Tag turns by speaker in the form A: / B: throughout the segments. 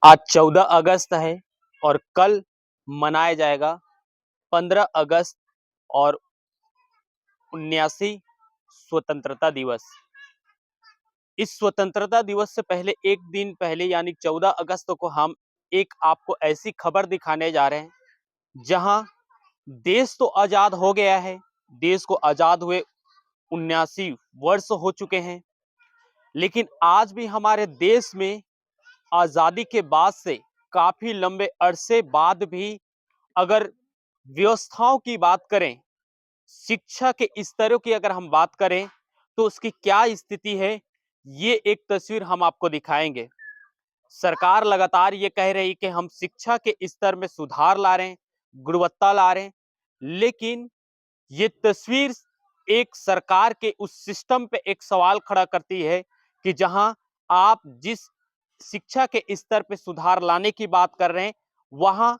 A: आज 14 अगस्त है और कल मनाया जाएगा 15 अगस्त और 79 स्वतंत्रता दिवस। इस स्वतंत्रता दिवस से पहले एक दिन पहले यानी 14 अगस्त को हम एक आपको ऐसी खबर दिखाने जा रहे हैं जहां देश तो आजाद हो गया है, देश को आजाद हुए 79 वर्ष हो चुके हैं, लेकिन आज भी हमारे देश में आजादी के बाद से काफी लंबे अरसे बाद भी अगर व्यवस्थाओं की बात करें, शिक्षा के स्तरों की अगर हम बात करें तो उसकी क्या स्थिति है, ये एक तस्वीर हम आपको दिखाएंगे। सरकार लगातार ये कह रही कि हम शिक्षा के स्तर में सुधार ला रहे हैं, गुणवत्ता ला रहे हैं, लेकिन ये तस्वीर एक सरकार के उस सिस्टम पे एक सवाल खड़ा करती है कि जहां आप जिस शिक्षा के स्तर पे सुधार लाने की बात कर रहे हैं, वहां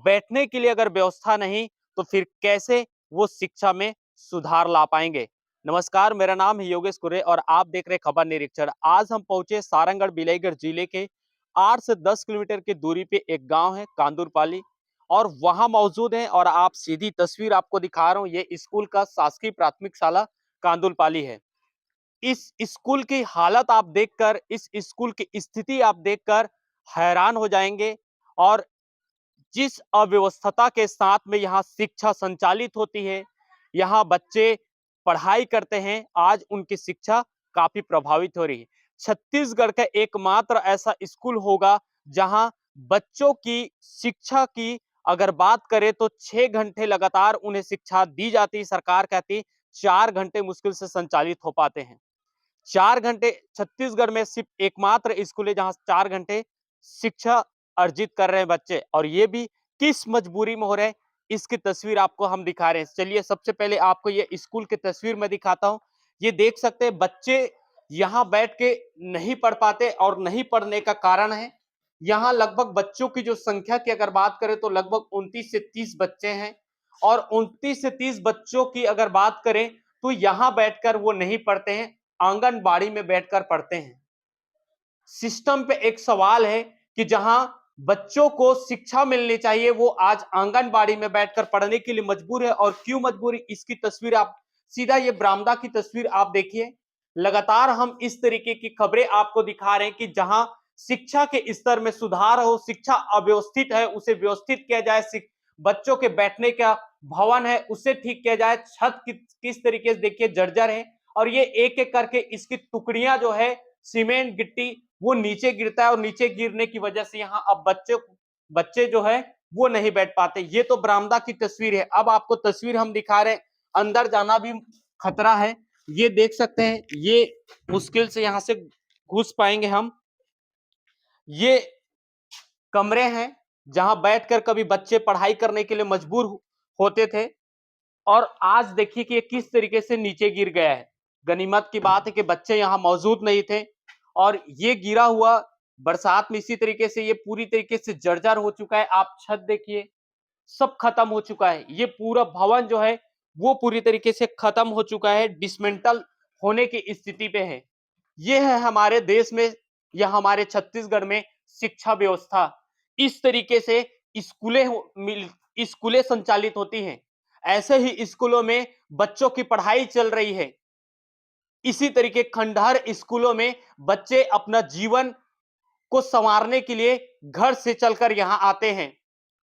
A: बैठने के लिए अगर व्यवस्था नहीं तो फिर कैसे वो शिक्षा में सुधार ला पाएंगे। नमस्कार, मेरा नाम है योगेश कुरे और आप देख रहे खबर निरीक्षण। आज हम पहुंचे सारंगढ़ बिलाईगढ़ जिले के 8 से 10 किलोमीटर की दूरी पे एक गांव है कांदुरपाली, और वहां मौजूद हैं और आप सीधी तस्वीर आपको दिखा रहा हूं। ये स्कूल का शासकीय प्राथमिक शाला कांदुलपाली है। इस स्कूल की हालत आप देखकर, इस स्कूल की स्थिति आप देखकर हैरान हो जाएंगे। और जिस अव्यवस्था के साथ में यहाँ शिक्षा संचालित होती है, यहाँ बच्चे पढ़ाई करते हैं, आज उनकी शिक्षा काफी प्रभावित हो रही है। छत्तीसगढ़ का एकमात्र ऐसा स्कूल होगा जहां बच्चों की शिक्षा की अगर बात करें तो 6 घंटे लगातार उन्हें शिक्षा दी जाती है। सरकार कहती 4 घंटे मुश्किल से संचालित हो पाते हैं। 4 घंटे छत्तीसगढ़ में सिर्फ एकमात्र स्कूल है जहां 4 घंटे शिक्षा अर्जित कर रहे हैं बच्चे, और ये भी किस मजबूरी में हो रहे हैं, इसकी तस्वीर आपको हम दिखा रहे हैं। चलिए सबसे पहले आपको ये स्कूल की तस्वीर में दिखाता हूं। ये देख सकते हैं बच्चे यहाँ बैठ के नहीं पढ़ पाते, और नहीं पढ़ने का कारण है यहाँ लगभग बच्चों की जो संख्या की अगर बात करें तो लगभग 29 से 30 बच्चे हैं, और 29 से 30 बच्चों की अगर बात करें तो यहाँ बैठकर वो नहीं पढ़ते हैं, आंगनबाड़ी में बैठकर पढ़ते हैं। सिस्टम पे एक सवाल है कि जहां बच्चों को शिक्षा मिलनी चाहिए वो आज आंगनबाड़ी में बैठकर पढ़ने के लिए मजबूर है। और क्यों मजबूर है, इसकी तस्वीर आप सीधा ये बरामदा की तस्वीर आप देखिए। लगातार हम इस तरीके की खबरें आपको दिखा रहे हैं कि जहां शिक्षा के स्तर में सुधार हो, शिक्षा अव्यवस्थित है उसे व्यवस्थित किया जाए, बच्चों के बैठने का भवन है उसे ठीक किया जाए, छत किस तरीके से देखिए जर्जर है, और ये एक एक करके इसकी टुकड़ियां जो है सीमेंट गिट्टी वो नीचे गिरता है, और नीचे गिरने की वजह से यहाँ अब बच्चे जो है वो नहीं बैठ पाते। ये तो बरामदा की तस्वीर है। अब आपको तस्वीर हम दिखा रहे हैं, अंदर जाना भी खतरा है। ये देख सकते हैं, ये मुश्किल से यहाँ से घुस पाएंगे हम। ये कमरे हैं जहां बैठकर कभी बच्चे पढ़ाई करने के लिए मजबूर होते थे, और आज देखिए कि ये किस तरीके से नीचे गिर गया है। गनीमत की बात है कि बच्चे यहाँ मौजूद नहीं थे, और ये गिरा हुआ बरसात में इसी तरीके से ये पूरी तरीके से जर्जर हो चुका है। आप छत देखिए, सब खत्म हो चुका है। ये पूरा भवन जो है वो पूरी तरीके से खत्म हो चुका है, डिसमेंटल होने की स्थिति पे है। ये है हमारे देश में या हमारे छत्तीसगढ़ में शिक्षा व्यवस्था। इस तरीके से स्कूलें संचालित होती हैं। ऐसे ही स्कूलों में बच्चों की पढ़ाई चल रही है। इसी तरीके खंडहर स्कूलों में बच्चे अपना जीवन को संवारने के लिए घर से चलकर यहां आते हैं,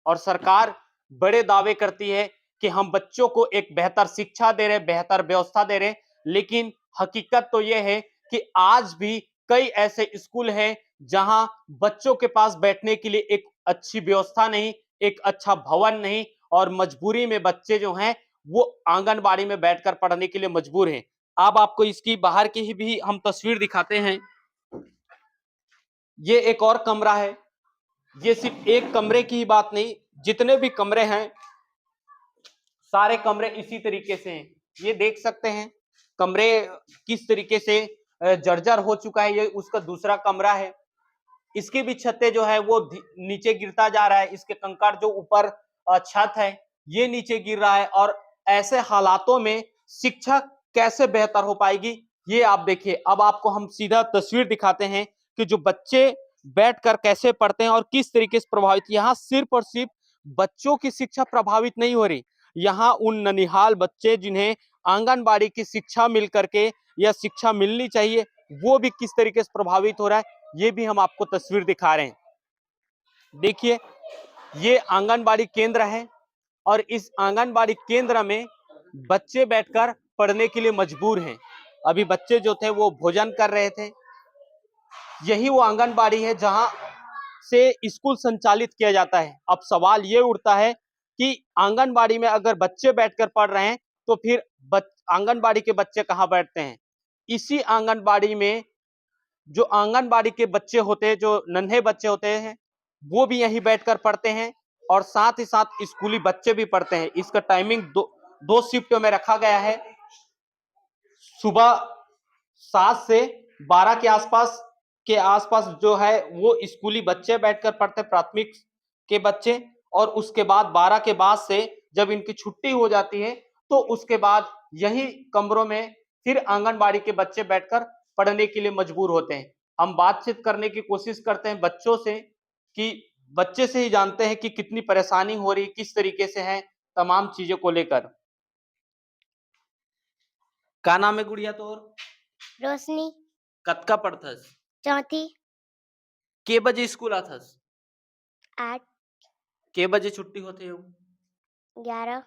A: और सरकार बड़े दावे करती है कि हम बच्चों को एक बेहतर शिक्षा दे रहे, बेहतर व्यवस्था दे रहे, लेकिन हकीकत तो यह है कि आज भी कई ऐसे स्कूल हैं जहां बच्चों के पास बैठने के लिए एक अच्छी व्यवस्था नहीं, एक अच्छा भवन नहीं, और मजबूरी में बच्चे जो हैं वो आंगनबाड़ी में बैठकर पढ़ने के लिए मजबूर हैं। अब आपको इसकी बाहर की ही भी हम तस्वीर दिखाते हैं। ये एक और कमरा है। ये सिर्फ एक कमरे की ही बात नहीं, जितने भी कमरे हैं सारे कमरे इसी तरीके से हैं। ये देख सकते हैं कमरे किस तरीके से जर्जर हो चुका है। ये उसका दूसरा कमरा है। इसकी भी छतें जो है वो नीचे गिरता जा रहा है। इसके कंकड़ जो ऊपर छत है ये नीचे गिर रहा है, और ऐसे हालातों में शिक्षा कैसे बेहतर हो पाएगी, ये आप देखिए। अब आपको हम सीधा तस्वीर दिखाते हैं कि जो बच्चे बैठकर कैसे पढ़ते हैं और किस तरीके से प्रभावित। यहाँ सिर्फ और सिर्फ बच्चों की शिक्षा प्रभावित नहीं हो रही, यहाँ उन ननिहाल बच्चे जिन्हें आंगनबाड़ी की शिक्षा मिल करके या शिक्षा मिलनी चाहिए, वो भी किस तरीके से प्रभावित हो रहा है, ये भी हम आपको तस्वीर दिखा रहे हैं। देखिए, ये आंगनबाड़ी केंद्र है और इस आंगनबाड़ी केंद्र में बच्चे बैठकर पढ़ने के लिए मजबूर हैं। अभी बच्चे जो थे वो भोजन कर रहे थे। यही वो आंगनबाड़ी है जहां से स्कूल संचालित किया जाता है। अब सवाल ये उठता है कि आंगनबाड़ी में अगर बच्चे बैठकर पढ़ रहे हैं तो फिर आंगनबाड़ी के बच्चे कहाँ बैठते हैं? इसी आंगनबाड़ी में जो आंगनबाड़ी के बच्चे होते हैं, जो नन्हे बच्चे होते हैं, वो भी यहीं बैठकर पढ़ते हैं और साथ ही साथ स्कूली बच्चे भी पढ़ते हैं। इसका टाइमिंग दो शिफ्ट में रखा गया है। सुबह 7 से 12 के आसपास जो है वो स्कूली बच्चे बैठकर पढ़ते, प्राथमिक के बच्चे, और उसके बाद 12 के बाद से जब इनकी छुट्टी हो जाती है तो उसके बाद यही कमरों में फिर आंगनबाड़ी के बच्चे बैठकर पढ़ने के लिए मजबूर होते हैं। हम बातचीत करने की कोशिश करते हैं बच्चों से कि बच्चे से ही जानते हैं कि कितनी परेशानी हो रही, किस तरीके से है तमाम चीजों को लेकर। का नाम है गुड़िया तोर?
B: रोशनी
A: कतका पढ़थस?
B: चौथी
A: के बजे स्कूल आथस?
B: 8
A: के बजे छुट्टी होते हो?
B: 11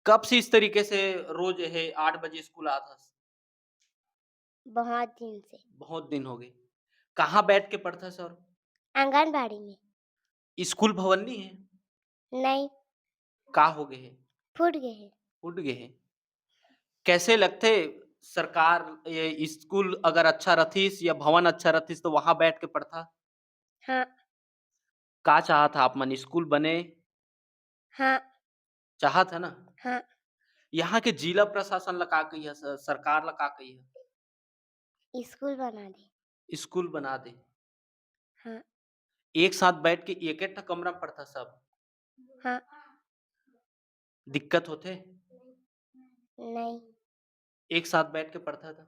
A: कब से इस तरीके से रोज है 8 बजे स्कूल आथस?
B: बहुत दिन से
A: बहुत दिन हो गए। कहाँ बैठ के पढ़ता सर?
B: आंगनबाड़ी में
A: स्कूल भवन नहीं है?
B: नहीं
A: का हो गए है?
B: फूट गए हैं।
A: उठ गए हैं। कैसे लगते सरकार ये स्कूल अगर अच्छा रथिस या भवन अच्छा रथिस तो वहां बैठ के पढ़ता?
B: हाँ
A: का चाहा था आप मन स्कूल बने?
B: हाँ
A: चाहा था ना?
B: हाँ
A: यहाँ के जिला प्रशासन ला का कही सरकार ला का कही
B: स्कूल बना दे।
A: स्कूल बना दे।
B: हाँ
A: एक साथ बैठ के एक एक कमरा में पढ़ता सब।
B: हाँ
A: दिक्कत होते?
B: नहीं
A: एक साथ बैठ के पढ़ता था?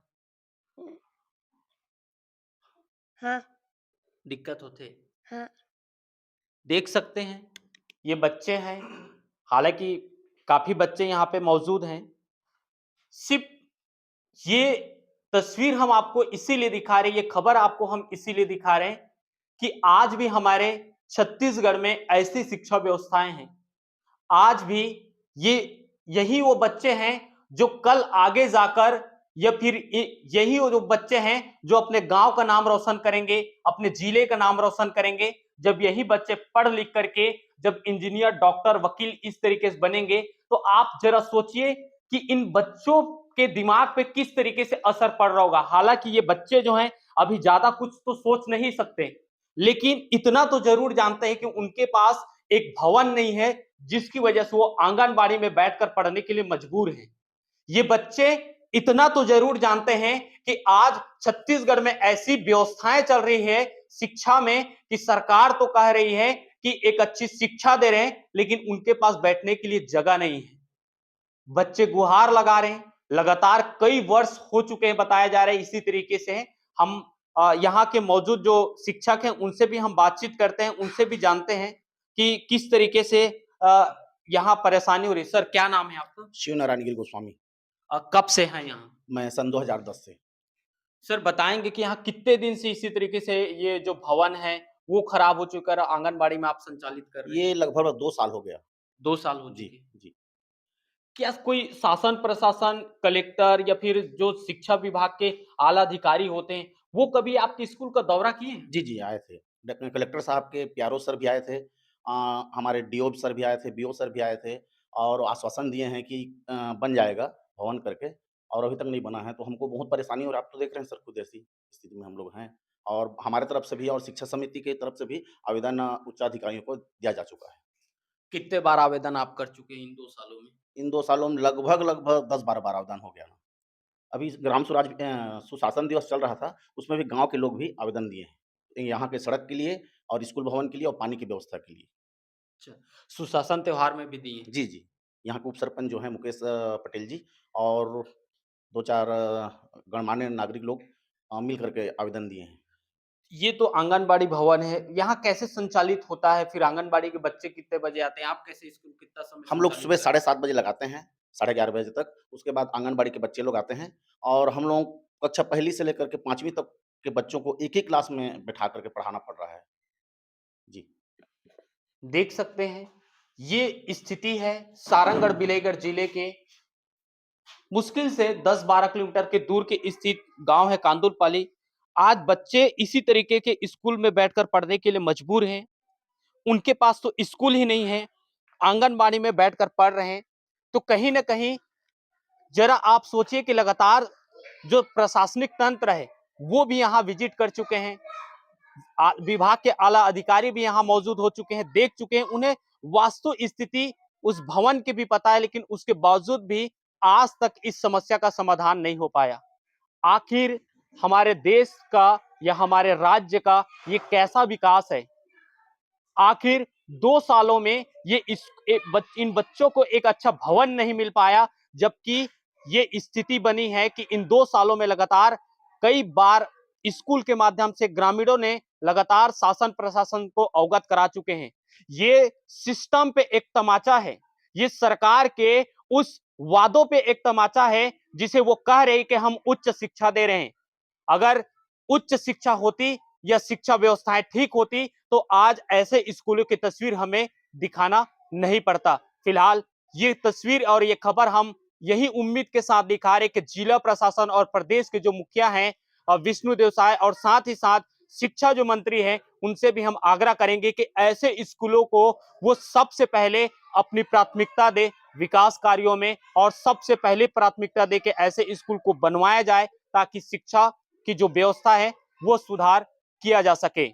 B: हाँ
A: दिक्कत होते?
B: हाँ
A: देख सकते हैं ये बच्चे हैं, हालांकि काफी बच्चे यहाँ पे मौजूद हैं। सिर्फ ये तस्वीर हम आपको इसीलिए दिखा रहे हैं, ये खबर आपको हम इसीलिए दिखा रहे हैं कि आज भी हमारे छत्तीसगढ़ में ऐसी शिक्षा व्यवस्थाएं हैं। आज भी ये यही वो बच्चे हैं जो कल आगे जाकर या फिर यही वो जो बच्चे हैं जो अपने गांव का नाम रोशन करेंगे, अपने जिले का नाम रोशन करेंगे। जब यही बच्चे पढ़ लिख करके जब इंजीनियर, डॉक्टर, वकील इस तरीके से बनेंगे तो आप जरा सोचिए कि इन बच्चों के दिमाग पे किस तरीके से असर पड़ रहा होगा। हालांकि ये बच्चे जो हैं अभी ज्यादा कुछ तो सोच नहीं सकते, लेकिन इतना तो जरूर जानते हैं कि उनके पास एक भवन नहीं है जिसकी वजह से वो आंगनबाड़ी में बैठकर पढ़ने के लिए मजबूर हैं। ये बच्चे इतना तो जरूर जानते हैं कि आज छत्तीसगढ़ में ऐसी व्यवस्थाएं चल रही है शिक्षा में कि सरकार तो कह रही है कि एक अच्छी शिक्षा दे रहे हैं, लेकिन उनके पास बैठने के लिए जगह नहीं है। बच्चे गुहार लगा रहे हैं, लगातार कई वर्ष हो चुके हैं, बताया जा रहा है इसी तरीके से है। हम यहाँ के मौजूद जो शिक्षक हैं उनसे भी हम बातचीत करते हैं, उनसे भी जानते हैं कि किस तरीके से यहाँ परेशानी हो रही है। सर क्या नाम है आपका?
C: शिव नारायण गिरी गोस्वामी।
A: कब से हैं यहाँ?
C: मैं सन 2010 से।
A: सर बताएंगे कि यहाँ कितने दिन से इसी तरीके से ये जो भवन है वो खराब हो चुका है, आंगनबाड़ी में आप संचालित कर रहे हैं?
C: ये लगभग 2 साल हो गया।
A: 2 साल हो
C: जी,
A: चुके।
C: जी।
A: क्या कोई शासन प्रशासन, कलेक्टर या फिर जो शिक्षा विभाग के आला अधिकारी होते हैं वो कभी आपके स्कूल का दौरा किए हैं?
C: जी, जी, आए थे। कलेक्टर साहब के पीआरओ सर भी आए थे। हमारे डीओ सर भी आए थे, बीओ सर भी आए थे और आश्वासन दिए हैं कि बन जाएगा भवन करके, और अभी तक नहीं बना है। तो हमको बहुत परेशानी हो रहा है। आप तो देख रहे हैं सर खुद ऐसी स्थिति में हम लोग हैं, और हमारे तरफ से भी और शिक्षा समिति की तरफ से भी आवेदन उच्चाधिकारियों को दिया जा चुका है।
A: कितने बार आवेदन आप कर चुके हैं इन 2 सालों में?
C: इन 2 सालों में लगभग 10-12 बार आवेदन हो गया। अभी ग्राम स्वराज सुशासन दिवस चल रहा था, उसमें भी गाँव के लोग भी आवेदन दिए हैं। यहाँ के सड़क के लिए और स्कूल भवन के लिए और पानी की व्यवस्था के लिए।
A: अच्छा, सुशासन त्योहार में भी दिए?
C: जी, जी। यहाँ के उप सरपंच जो हैं मुकेश पटेल जी, और 2-4 गणमान्य नागरिक लोग मिल कर के आवेदन दिए हैं।
A: ये तो आंगनबाड़ी भवन है, यहाँ कैसे संचालित होता है? फिर आंगनबाड़ी के बच्चे कितने बजे आते हैं? आप कैसे इसको कितना समय
C: हम लोग
A: संचालित
C: सुबह
A: करते हैं?
C: 7:30 बजे लगाते हैं, 11:30 बजे तक। उसके बाद आंगनबाड़ी के बच्चे लोग आते हैं और हम लोग कक्षा पहली से लेकर के 5वीं तक के बच्चों को एक ही क्लास में बैठा कर के पढ़ाना पड़ रहा है। जी।
A: देख सकते हैं, ये स्थिति है सारंगढ़ बिलेगढ़ जिले के मुश्किल से 10-12 किलोमीटर के दूर के स्थित गांव है कांदुलपाली। आज बच्चे इसी तरीके के स्कूल में बैठकर पढ़ने के लिए मजबूर हैं। उनके पास तो स्कूल ही नहीं है, आंगनबाड़ी में बैठकर पढ़ रहे हैं। तो कहीं न कहीं जरा आप सोचिए कि लगातार जो प्रशासनिक तंत्र है, वो भी यहाँ विजिट कर चुके हैं। विभाग के आला अधिकारी भी यहाँ मौजूद हो चुके हैं, देख चुके हैं। उन्हें वास्तु स्थिति उस भवन की भी पता है, लेकिन उसके बावजूद भी आज तक इस समस्या का समाधान नहीं हो पाया। आखिर हमारे देश का या हमारे राज्य का ये कैसा विकास है? आखिर 2 सालों में ये इन बच्चों को एक अच्छा भवन नहीं मिल पाया, जबकि ये स्थिति बनी है कि इन 2 सालों में लगातार कई बार स्कूल के माध्यम से ग्रामीणों ने लगातार शासन प्रशासन को अवगत करा चुके हैं। ये सिस्टम पे एक तमाचा है, ये सरकार के उस वादों पे एक तमाचा है जिसे वो कह रहे हैं कि हम उच्च शिक्षा दे रहे हैं। अगर उच्च शिक्षा होती या शिक्षा व्यवस्थाएं ठीक होती तो आज ऐसे स्कूलों की तस्वीर हमें दिखाना नहीं पड़ता। फिलहाल ये तस्वीर और ये खबर हम यही उम्मीद के साथ दिखा रहे कि जिला प्रशासन और प्रदेश के जो मुखिया हैं विष्णुदेव साय और साथ ही साथ शिक्षा जो मंत्री हैं उनसे भी हम आग्रह करेंगे कि ऐसे स्कूलों को वो सबसे पहले अपनी प्राथमिकता दे विकास कार्यों में और सबसे पहले प्राथमिकता दे के ऐसे स्कूल को बनवाया जाए ताकि शिक्षा की जो व्यवस्था है वो सुधार किया जा सके।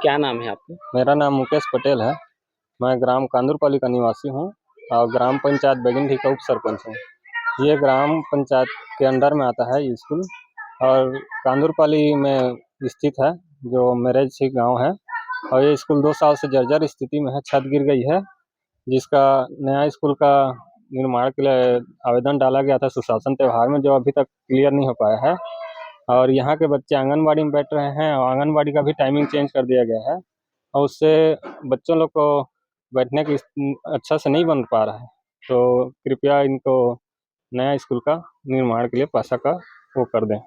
A: क्या नाम है आपका?
D: मेरा नाम मुकेश पटेल है। मैं ग्राम कांदुरपाली का निवासी हूँ और ग्राम पंचायत बेगिंडी का उप सरपंच हूँ। ये ग्राम पंचायत के अंडर में आता है ये स्कूल और कांदुरपाली में स्थित है, जो मेरेछी गांव है। और ये स्कूल 2 साल से जर्जर स्थिति में है, छत गिर गई है, जिसका नया स्कूल का निर्माण के लिए आवेदन डाला गया था सुशासन त्यौहार में, जो अभी तक क्लियर नहीं हो पाया है। और यहाँ के बच्चे आंगनबाड़ी में बैठ रहे हैं और आंगनबाड़ी का भी टाइमिंग चेंज कर दिया गया है और उससे बच्चों लोग को बैठने की अच्छा से नहीं बन पा रहा है। तो कृपया इनको नया स्कूल का निर्माण के लिए पैसा का वो कर दें।